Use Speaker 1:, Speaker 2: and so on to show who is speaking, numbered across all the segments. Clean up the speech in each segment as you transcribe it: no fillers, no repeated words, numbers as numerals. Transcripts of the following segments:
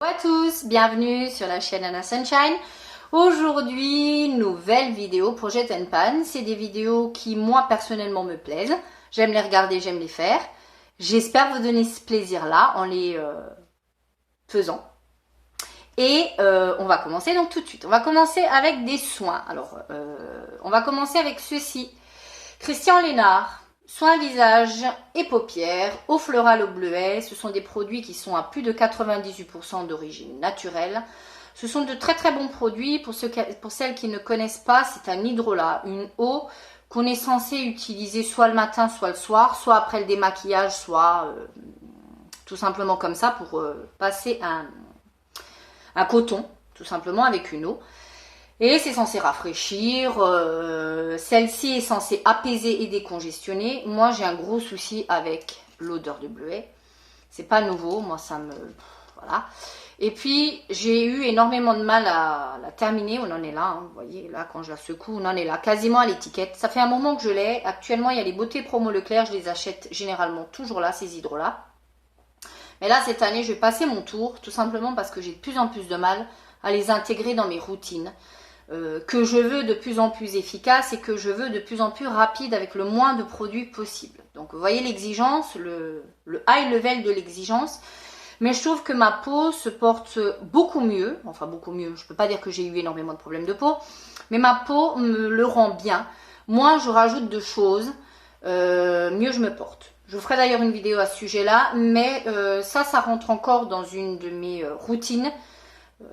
Speaker 1: Bonjour à tous, bienvenue sur la chaîne Anna Sunshine. Aujourd'hui, nouvelle vidéo Project and Pan. C'est des vidéos qui moi personnellement me plaisent. J'aime les regarder, j'aime les faire. J'espère vous donner ce plaisir-là en les faisant. Et on va commencer donc tout de suite. On va commencer avec des soins. Alors, on va commencer avec ceci. Christian Lénard. Soins visage et paupières, eau florale au bleuet, ce sont des produits qui sont à plus de 98% d'origine naturelle. Ce sont de très très bons produits. Pour celles qui ne connaissent pas, c'est un hydrolat, une eau qu'on est censé utiliser soit le matin, soit le soir, soit après le démaquillage, soit tout simplement comme ça pour passer un coton, tout simplement avec une eau. Et c'est censé rafraîchir, celle-ci est censée apaiser et décongestionner. Moi j'ai un gros souci avec l'odeur de bleuet. C'est pas nouveau, moi ça me... Voilà. Et puis j'ai eu énormément de mal à la terminer, on en est là, hein, vous voyez, là quand je la secoue, on en est là, quasiment à l'étiquette. Ça fait un moment que je l'ai, actuellement il y a les beautés promo Leclerc, je les achète généralement toujours là, ces hydrolats. Mais là cette année je vais passer mon tour, tout simplement parce que j'ai de plus en plus de mal à les intégrer dans mes routines. Que je veux de plus en plus efficace et que je veux de plus en plus rapide avec le moins de produits possible. Donc vous voyez l'exigence, le high level de l'exigence. Mais je trouve que ma peau se porte beaucoup mieux. Enfin beaucoup mieux, je ne peux pas dire que j'ai eu énormément de problèmes de peau. Mais ma peau me le rend bien. Moins je rajoute de choses, mieux je me porte. Je vous ferai d'ailleurs une vidéo à ce sujet-là. Mais ça rentre encore dans une de mes routines.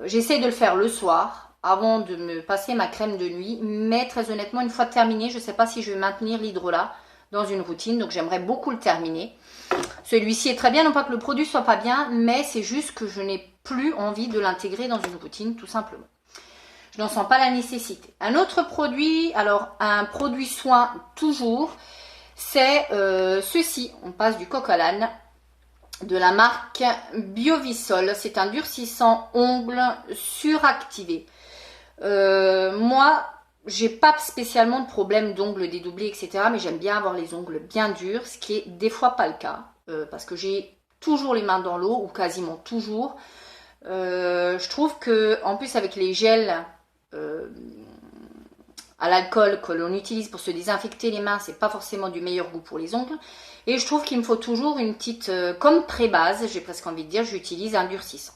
Speaker 1: J'essaie de le faire le soir avant de me passer ma crème de nuit, mais très honnêtement, une fois terminé, je ne sais pas si je vais maintenir l'hydrolat dans une routine, donc j'aimerais beaucoup le terminer. Celui-ci est très bien, non pas que le produit soit pas bien, mais c'est juste que je n'ai plus envie de l'intégrer dans une routine, tout simplement. Je n'en sens pas la nécessité. Un autre produit, alors un produit soin toujours, c'est ceci. On passe du coq à l'âne de la marque Biovisol. C'est un durcissant ongle suractivé. Moi, j'ai pas spécialement de problème d'ongles dédoublés, etc. Mais j'aime bien avoir les ongles bien durs, ce qui est des fois pas le cas. Parce que j'ai toujours les mains dans l'eau, ou quasiment toujours. Je trouve que, en plus avec les gels à l'alcool que l'on utilise pour se désinfecter les mains, c'est pas forcément du meilleur goût pour les ongles. Et je trouve qu'il me faut toujours une petite, comme pré-base, j'ai presque envie de dire, j'utilise un durcissant.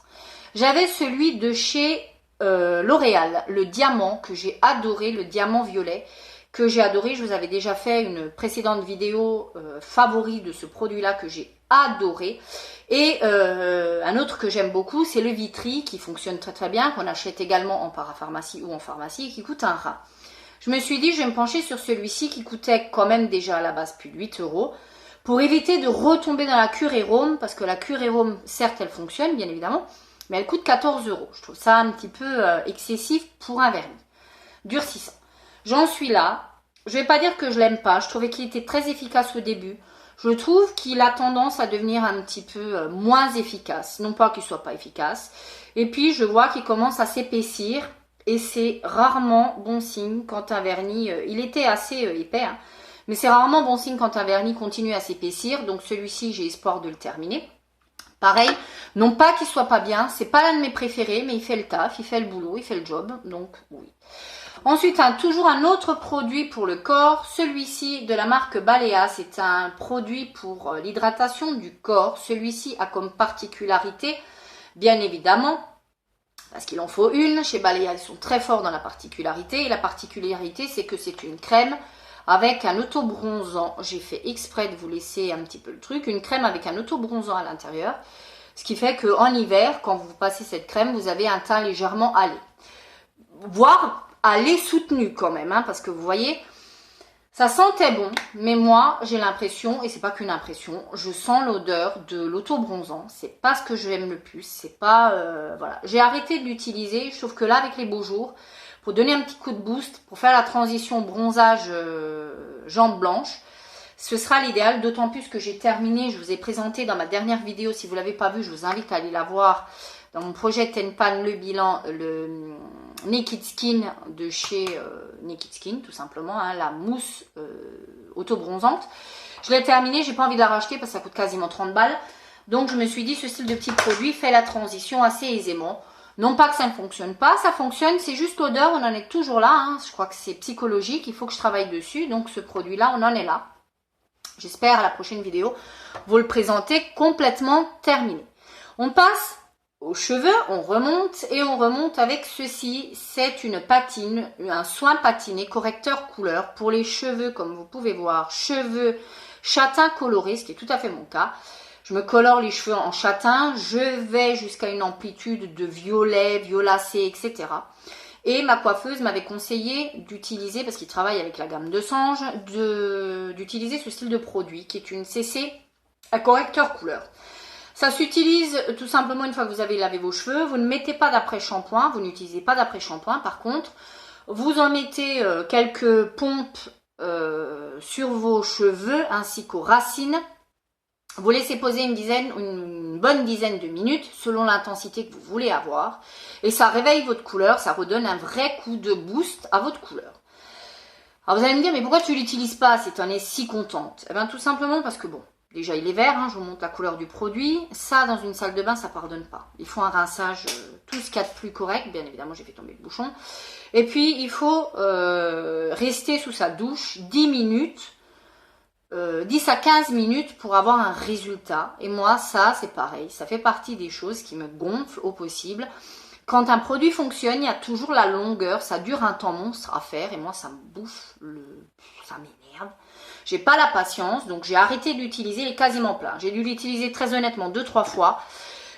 Speaker 1: J'avais celui de chez L'Oréal, le diamant, que j'ai adoré, le diamant violet, que j'ai adoré. Je vous avais déjà fait une précédente vidéo favori de ce produit-là que j'ai adoré. Et un autre que j'aime beaucoup, c'est le Vitry, qui fonctionne très très bien, qu'on achète également en parapharmacie ou en pharmacie, et qui coûte un rein. Je me suis dit, je vais me pencher sur celui-ci qui coûtait quand même déjà à la base plus de 8 €, pour éviter de retomber dans la Curérome, parce que la Curérome, certes, elle fonctionne, bien évidemment, mais elle coûte 14 €. Je trouve ça un petit peu excessif pour un vernis durcissant. J'en suis là. Je ne vais pas dire que je l'aime pas. Je trouvais qu'il était très efficace au début. Je trouve qu'il a tendance à devenir un petit peu moins efficace. Non pas qu'il soit pas efficace. Et puis, je vois qu'il commence à s'épaissir. Et c'est rarement bon signe quand un vernis... il était assez épais, hein, mais c'est rarement bon signe quand un vernis continue à s'épaissir. Donc celui-ci, j'ai espoir de le terminer. Pareil, non pas qu'il soit pas bien, c'est pas l'un de mes préférés, mais il fait le taf, il fait le boulot, il fait le job, donc oui. Ensuite, toujours un autre produit pour le corps, celui-ci de la marque Balea, c'est un produit pour l'hydratation du corps. Celui-ci a comme particularité, bien évidemment, parce qu'il en faut une, chez Balea ils sont très forts dans la particularité, et la particularité c'est que c'est une crème avec un auto-bronzant. J'ai fait exprès de vous laisser un petit peu le truc. Une crème avec un auto-bronzant à l'intérieur. Ce qui fait qu'en hiver, quand vous passez cette crème, vous avez un teint légèrement hâlé. Voire hâlé soutenu quand même. Hein, parce que vous voyez, ça sentait bon. Mais moi, j'ai l'impression, et c'est pas qu'une impression, je sens l'odeur de l'auto-bronzant. C'est pas ce que j'aime le plus. C'est pas... voilà. J'ai arrêté de l'utiliser. Je trouve que là, avec les beaux jours... pour donner un petit coup de boost, pour faire la transition bronzage jambes blanches, ce sera l'idéal, d'autant plus que j'ai terminé, je vous ai présenté dans ma dernière vidéo, si vous ne l'avez pas vue, je vous invite à aller la voir, dans mon projet Ten Pan, le bilan, le Naked Skin de chez Naked Skin, tout simplement, hein, la mousse auto-bronzante. Je l'ai terminé, j'ai pas envie de la racheter parce que ça coûte quasiment 30 balles. Donc je me suis dit, ce style de petit produit fait la transition assez aisément. Non pas que ça ne fonctionne pas, ça fonctionne, c'est juste l'odeur, on en est toujours là. Hein. Je crois que c'est psychologique, il faut que je travaille dessus. Donc ce produit-là, on en est là. J'espère à la prochaine vidéo vous le présenter complètement terminé. On passe aux cheveux, on remonte avec ceci. C'est une patine, un soin patiné, correcteur couleur pour les cheveux, comme vous pouvez voir, cheveux châtain coloré, ce qui est tout à fait mon cas. Je me colore les cheveux en châtain, je vais jusqu'à une amplitude de violet, violacé, etc. Et ma coiffeuse m'avait conseillé d'utiliser, parce qu'il travaille avec la gamme de Sange, d'utiliser ce style de produit qui est une CC à correcteur couleur. Ça s'utilise tout simplement une fois que vous avez lavé vos cheveux. Vous ne mettez pas d'après-shampoing, vous n'utilisez pas d'après-shampoing. Par contre, vous en mettez quelques pompes sur vos cheveux ainsi qu'aux racines. Vous laissez poser une bonne dizaine de minutes selon l'intensité que vous voulez avoir. Et ça réveille votre couleur, ça redonne un vrai coup de boost à votre couleur. Alors vous allez me dire, mais pourquoi tu l'utilises pas si tu en es si contente? Eh bien tout simplement parce que bon, déjà il est vert, hein, je vous montre la couleur du produit. Ça dans une salle de bain, ça pardonne pas. Il faut un rinçage, tout ce qu'il y a de plus correct. Bien évidemment, j'ai fait tomber le bouchon. Et puis il faut rester sous sa douche 10 minutes. 10 à 15 minutes pour avoir un résultat. Et moi, ça, c'est pareil. Ça fait partie des choses qui me gonflent au possible. Quand un produit fonctionne, il y a toujours la longueur. Ça dure un temps monstre à faire. Et moi, ça me bouffe. Ça m'énerve. J'ai pas la patience. Donc, j'ai arrêté de l'utiliser. Il est quasiment plein. J'ai dû l'utiliser très honnêtement 2-3 fois.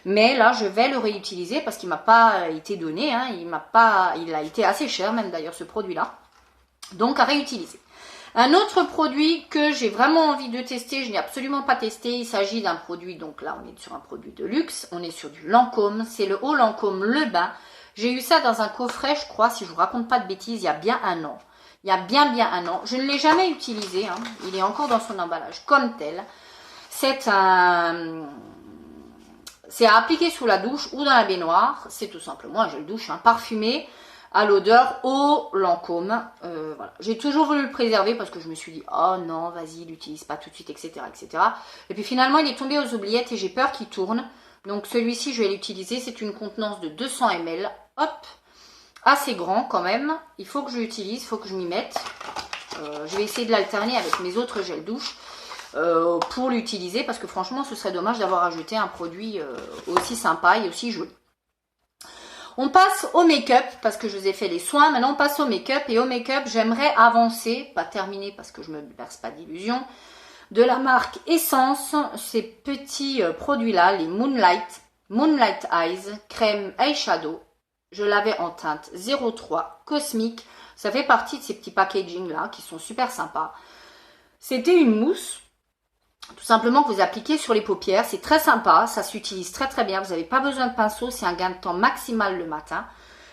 Speaker 1: Mais là, je vais le réutiliser parce qu'il m'a pas été donné. Hein. Il a été assez cher même d'ailleurs, ce produit-là. Donc, à réutiliser. Un autre produit que j'ai vraiment envie de tester, je n'ai absolument pas testé, il s'agit d'un produit, donc là on est sur un produit de luxe, on est sur du Lancôme, c'est le Haut Lancôme Le Bain. J'ai eu ça dans un coffret, je crois, si je ne vous raconte pas de bêtises, il y a bien un an. Il y a bien un an. Je ne l'ai jamais utilisé, hein. Il est encore dans son emballage comme tel. C'est à appliquer sous la douche ou dans la baignoire, c'est tout simplement un gel douche parfumé, à l'odeur au Lancôme. Voilà. J'ai toujours voulu le préserver parce que je me suis dit, oh non, vas-y, l'utilise pas tout de suite, etc., etc. Et puis finalement, il est tombé aux oubliettes et j'ai peur qu'il tourne. Donc celui-ci, je vais l'utiliser. C'est une contenance de 200 ml. Hop, assez grand quand même. Il faut que je l'utilise, il faut que je m'y mette. Je vais essayer de l'alterner avec mes autres gels douche pour l'utiliser parce que franchement, ce serait dommage d'avoir ajouté un produit aussi sympa et aussi joli. On passe au make-up parce que je vous ai fait les soins. Maintenant, on passe au make-up. Et au make-up, j'aimerais avancer, pas terminer parce que je ne me berce pas d'illusions, de la marque Essence. Ces petits produits-là, les Moonlight Eyes, crème eyeshadow. Je l'avais en teinte 03 Cosmique. Ça fait partie de ces petits packaging-là qui sont super sympas. C'était une mousse. Tout simplement que vous appliquez sur les paupières, c'est très sympa, ça s'utilise très très bien, vous n'avez pas besoin de pinceau, c'est un gain de temps maximal le matin.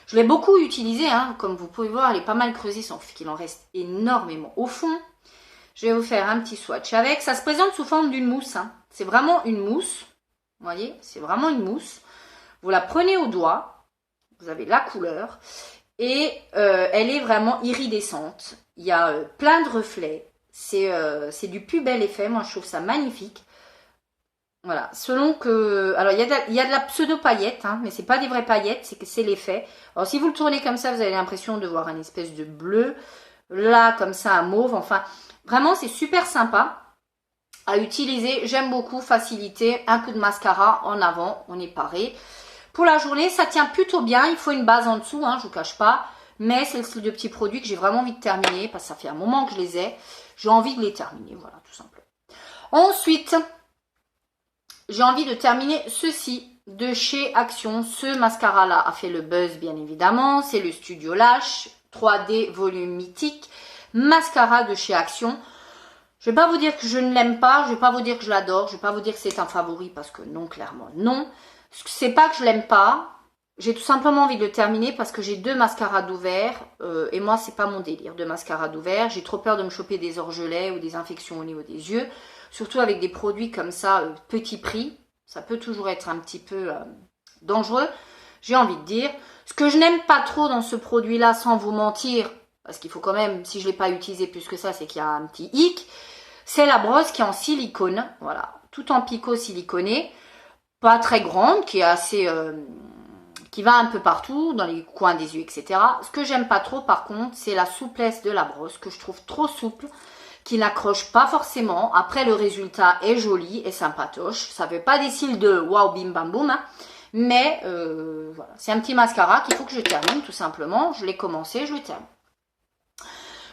Speaker 1: Je l'ai beaucoup utilisé, hein, comme vous pouvez voir, elle est pas mal creusée, sauf qu'il en reste énormément au fond. Je vais vous faire un petit swatch avec, ça se présente sous forme d'une mousse, hein. C'est vraiment une mousse, vous voyez, c'est vraiment une mousse. Vous la prenez au doigt, vous avez la couleur, et elle est vraiment iridescente, il y a plein de reflets. C'est du plus bel effet, moi je trouve ça magnifique. Voilà, selon que... Alors il y a de la pseudo-paillette, hein, mais c'est pas des vraies paillettes, c'est l'effet. Alors si vous le tournez comme ça, vous avez l'impression de voir une espèce de bleu. Là, comme ça, un mauve. Enfin, vraiment c'est super sympa à utiliser. J'aime beaucoup, facilité. Un coup de mascara en avant, on est paré. Pour la journée, ça tient plutôt bien. Il faut une base en dessous, hein, je vous cache pas. Mais c'est le style de petits produits que j'ai vraiment envie de terminer parce que ça fait un moment que je les ai. J'ai envie de les terminer, voilà, tout simplement. Ensuite, j'ai envie de terminer ceci de chez Action. Ce mascara-là a fait le buzz, bien évidemment. C'est le Studio Lash 3D Volume Mythique. Mascara de chez Action. Je ne vais pas vous dire que je ne l'aime pas. Je ne vais pas vous dire que je l'adore. Je ne vais pas vous dire que c'est un favori parce que non, clairement, non. C'est pas que je l'aime pas. J'ai tout simplement envie de le terminer parce que j'ai 2 mascaras d'ouvert et moi c'est pas mon délire de mascara d'ouvert. J'ai trop peur de me choper des orgelets ou des infections au niveau des yeux. Surtout avec des produits comme ça, petit prix. Ça peut toujours être un petit peu dangereux. J'ai envie de dire. Ce que je n'aime pas trop dans ce produit-là, sans vous mentir, parce qu'il faut quand même, si je ne l'ai pas utilisé plus que ça, c'est qu'il y a un petit hic. C'est la brosse qui est en silicone. Voilà, tout en picot siliconé. pas très grande, qui est assez... qui va un peu partout, dans les coins des yeux, etc. Ce que j'aime pas trop, par contre, c'est la souplesse de la brosse, que je trouve trop souple, qui n'accroche pas forcément. Après, le résultat est joli et sympatoche. Ça fait pas des cils de waouh, bim, bam, boum, hein. Mais voilà, c'est un petit mascara qu'il faut que je termine, tout simplement. Je l'ai commencé, je le termine.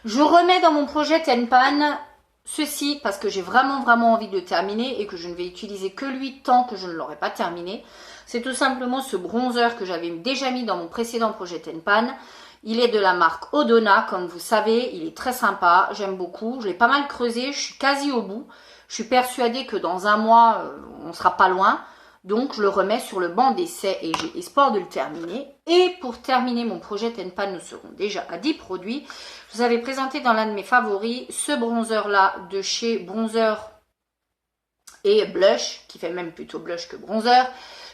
Speaker 1: Je remets dans mon projet Ten Pan ceci parce que j'ai vraiment envie de le terminer et que je ne vais utiliser que lui tant que je ne l'aurai pas terminé. C'est tout simplement ce bronzer que j'avais déjà mis dans mon précédent projet Ten Pan. Il est de la marque Odona, comme vous savez, il est très sympa, j'aime beaucoup. Je l'ai pas mal creusé, je suis quasi au bout. Je suis persuadée que dans un mois, on sera pas loin. Donc, je le remets sur le banc d'essai et j'ai espoir de le terminer. Et pour terminer mon projet Ten Pan, nous serons déjà à 10 produits. Je vous avais présenté dans l'un de mes favoris ce bronzer-là de chez Bronzer et Blush, qui fait même plutôt blush que bronzer.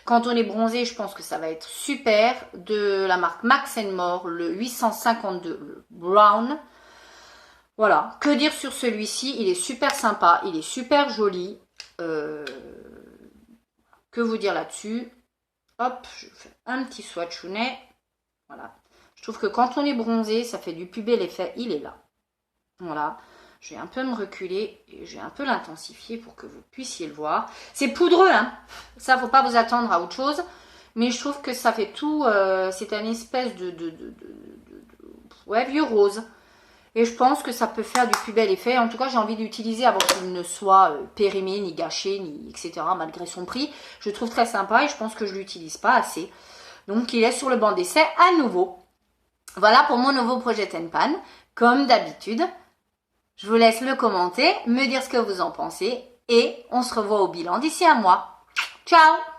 Speaker 1: Quand on est bronzé, je pense que ça va être super. De la marque Max More, le 852, le Brown. Voilà, que dire sur celui-ci? Il est super sympa, il est super joli. Que vous dire là-dessus? Hop, je fais un petit swatchounet. Voilà. Je trouve que quand on est bronzé, ça fait du plus bel effet. Il est là. Voilà. Je vais un peu me reculer et je vais un peu l'intensifier pour que vous puissiez le voir. C'est poudreux, hein. Ça, faut pas vous attendre à autre chose. Mais je trouve que ça fait tout... c'est un espèce ouais, vieux rose. Et je pense que ça peut faire du plus bel effet. En tout cas, j'ai envie d'utiliser avant qu'il ne soit périmé, ni gâché, ni etc. Malgré son prix. Je le trouve très sympa et je pense que je ne l'utilise pas assez. Donc, il est sur le banc d'essai à nouveau. Voilà pour mon nouveau projet Ten Pan. Comme d'habitude, je vous laisse le commenter, me dire ce que vous en pensez. Et on se revoit au bilan d'ici un mois. Ciao!